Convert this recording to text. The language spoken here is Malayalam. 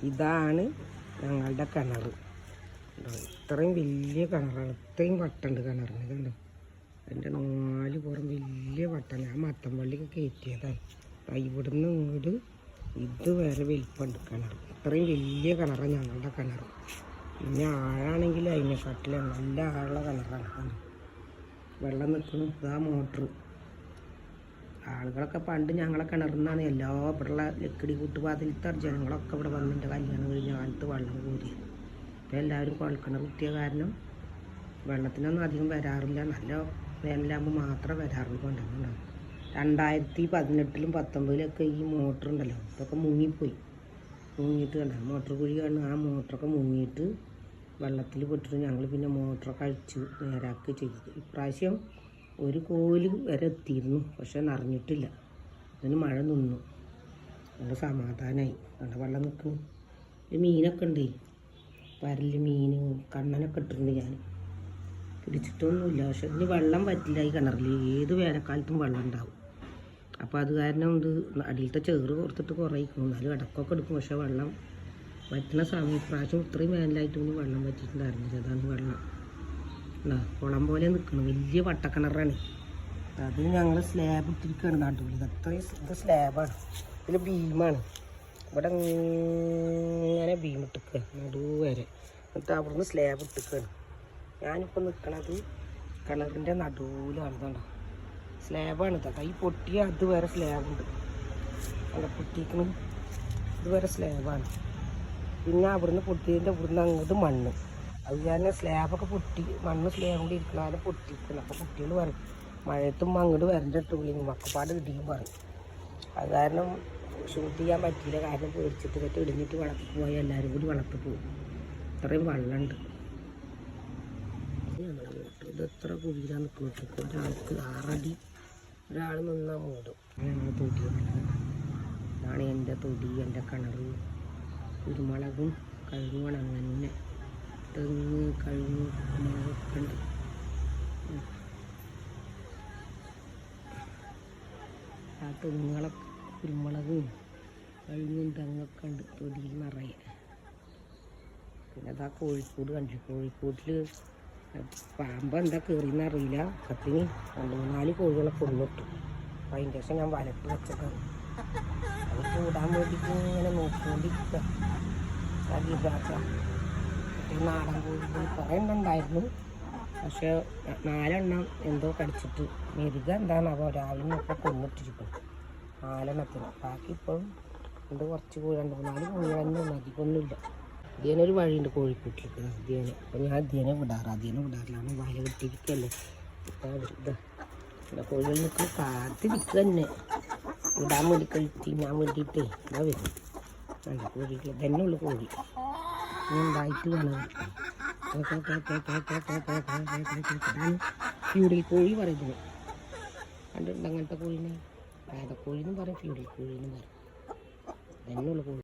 ഇതാണ് ഞങ്ങളുടെ കിണർ. ഇത്രയും വലിയ കിണറാണ്, ഇത്രയും വട്ടുണ്ട് കിണറിന്. കണ്ടോ, അതിൻ്റെ 4 പുറം വലിയ വട്ടാണ്. ആ മത്തമ്പള്ളിക്ക് കയറ്റിയതാണ്. ഇവിടുന്ന് ഇങ്ങോട്ട് ഇതുവരെ വലിപ്പമുണ്ട് കിണർ. ഇത്രയും വലിയ കിണറാണ് ഞങ്ങളുടെ കിണർ. പിന്നെ ആഴാണെങ്കിൽ അതിനെക്കാട്ടിൽ നല്ല ആഴമുള്ള കിണറാണ്. വെള്ളം നിൽക്കുന്നു. ഇതാ മോട്ടർ. ആളുകളൊക്കെ പണ്ട് ഞങ്ങളെ കിണറിൽ നിന്നാണ് എല്ലാ ഇവിടെയുള്ള ലക്കിടി കൂട്ടുപാതിലത്തെ ജനങ്ങളൊക്കെ ഇവിടെ വന്നിട്ട് കല്യാണം കഴിഞ്ഞ കാലത്ത് വെള്ളം കോരിയത്. ഇപ്പോൾ എല്ലാവരും കുഴൽക്കിണർ കുത്തിയ കാരണം വെള്ളത്തിനൊന്നും അധികം വരാറില്ല. നല്ല വേനലാകുമ്പോൾ മാത്രമേ വരാറുള്ളൂ. കൊണ്ടുവന്നുണ്ടാവും. 2018-ലും 2019-ലൊക്കെ ഈ മോട്ടർ ഉണ്ടല്ലോ, ഇതൊക്കെ മുങ്ങിയിട്ട് കണ്ട മോട്ടർ കുഴി കാണും. ആ മോട്ടറൊക്കെ മുങ്ങിയിട്ട് വെള്ളത്തിൽ പെട്ടിട്ട് ഞങ്ങൾ പിന്നെ മോട്ടറൊക്കെ അഴിച്ച് നേരാക്കി ചെയ്തത്. ഇപ്രാവശ്യം ഒരു കോല് വരെ എത്തിയിരുന്നു, പക്ഷെ നിറഞ്ഞിട്ടില്ല. അതിന് മഴ നിന്നു. നല്ല സമാധാനമായി. നല്ല വെള്ളം നിൽക്കുന്നു. ഒരു മീനൊക്കെ ഉണ്ട്, പരല് മീൻ, കണ്ണനൊക്കെ ഇട്ടിട്ടുണ്ട്. ഞാൻ പിടിച്ചിട്ടൊന്നുമില്ല. പക്ഷെ ഇനി വെള്ളം പറ്റില്ല ഈ കിണറിൽ. ഏത് വേനൽക്കാലത്തും വെള്ളം ഉണ്ടാവും. അപ്പോൾ അത് കാരണം ഇത് അടിയിലത്തെ ചേറ് കൊടുത്തിട്ട് കുറയിക്കും. എന്നാലും ഇടക്കൊക്കെ എടുക്കും. പക്ഷെ വെള്ളം വറ്റുന്ന സമയം ഇപ്രാവശ്യം ഇത്രയും വേനലായിട്ട് ഇനി വെള്ളം പറ്റിയിട്ടുണ്ടായിരുന്നില്ല. അതാണ് വെള്ളം കുളം പോലെ നിൽക്കണം. വലിയ വട്ടക്കിണറാണ്. അത് ഞങ്ങൾ സ്ലാബ് ഇട്ടിരിക്കുകയാണ് നടുവിൽ. അത്രയും ഇത് സ്ലാബാണ്. ഇതിൽ ബീമാണ്. ഇവിടെ ഇങ്ങനെ ബീം ഇട്ടിക്കുക നടുവ് വരെ. എന്നിട്ട് അവിടുന്ന് സ്ലാബ് ഇട്ടിക്കുകയാണ്. ഞാനിപ്പോൾ നിൽക്കണത് കിണറിൻ്റെ നടുവിലാണ്. കണ്ടോ, സ്ലാബാണ്. ഇതാ ഈ പൊട്ടിയ അതുവരെ സ്ലാബുണ്ട്. അവിടെ പൊട്ടിക്കണം, ഇതുവരെ സ്ലാബാണ്. പിന്നെ അവിടുന്ന് പൊട്ടിയതിൻ്റെ ഇവിടുന്ന് അങ്ങോട്ട് മണ്ണ്. അത് കാരണം സ്ലാബൊക്കെ പൊട്ടി, മണ്ണ് സ്ലാബ് കൊണ്ട് ഇരിക്കണാലും പൊട്ടിക്കണം. അപ്പോൾ കുട്ടികൾ പറയും മഴയത്തും അങ്ങോട്ട് വരണ്ട ഇട്ടുള്ളിൽ മക്കപ്പാട് ഇടിയും പറയും. അത് കാരണം ഷൂട്ട് ചെയ്യാൻ പറ്റിയില്ല. കാരണം പേടിച്ചിട്ട് പറ്റി ഇടിഞ്ഞിട്ട് വളർത്തി പോയാൽ എല്ലാവരും കൂടി വളർത്തി പോകും. ഇത്രയും വെള്ളമുണ്ട്. ഇത് എത്ര കുഴിയിലാണ് നിൽക്കുന്നത്. ഒരാൾക്ക് 6 അടി ഒരാൾ നിന്നാൽ മൂടും. ഞങ്ങൾ തൊടി. ഇതാണ് എൻ്റെ തൊടി, എൻ്റെ കിണർ. കുരുമുളകും കഴുകും അങ്ങനെ. തെങ്ങ്, കഴുക്, കുരുമുളകൊക്കെ ഉണ്ട്. ആ തെങ്ങുകളൊക്കെ കുരുമുളകും കഴുകും തെങ്ങൊക്കെ ഉണ്ട് തൊടിയിൽ നിറയെ. പിന്നെ അതാ കോഴിക്കോട് കണ്ടു. കോഴിക്കോട്ടിൽ പാമ്പ് എന്താ കയറിയെന്നറിയില്ല. അപ്പത്തിന് 2-4 കോഴികളെ കൊണ്ടിട്ടു. അപ്പം അതിൻ്റെ ശേഷം ഞാൻ വലട്ട് വെച്ചതാണ്. അത് കൂടാൻ വേണ്ടിയിട്ട് ഇങ്ങനെ നോക്കിക്കൊണ്ടിരിക്കുക. നാടൻ കോഴികൾ കുറേ എണ്ണം ഉണ്ടായിരുന്നു. പക്ഷേ 4 എണ്ണം എന്തോ കടിച്ചിട്ട് മെരുക എന്താണെന്നോ രാവിലെ ഒക്കെ കൊന്നിട്ടിരിക്കും 4 എണ്ണത്തിന്. ബാക്കി ഇപ്പോഴും ഇത് കുറച്ച് കോഴി 2-4 കോഴികൾ തന്നെ അധികമൊന്നുമില്ല. ഇതിനൊരു വഴിയുണ്ട് കോഴിക്കൂട്ടിലേക്ക് ഇതിനെ. അപ്പോൾ ഞാൻ ഇതിനെ വിടാറില്ലാണ്. വല കിട്ടിയിരിക്കല്ലേ. ഇതാ കോഴികൾ നിൽക്കുന്ന കാത്തിരിക്കുക തന്നെ. വിടാൻ വേണ്ടി തിന്നാൻ വേണ്ടിയിട്ടേ ഇതാ വരും. നല്ല കോഴികൾ തന്നെ ഉള്ളു. കോഴി ഉണ്ടായിട്ട് വേണം. ഫ്യൂഡൽ കോഴി പറയുന്നത് കണ്ടിട്ടുണ്ട്. അങ്ങനത്തെ കോഴിനെ കോഴിന്നും പറയും, ഫ്യൂഡൽ കോഴിന്നും പറയും. തന്നെയുള്ള കോഴി.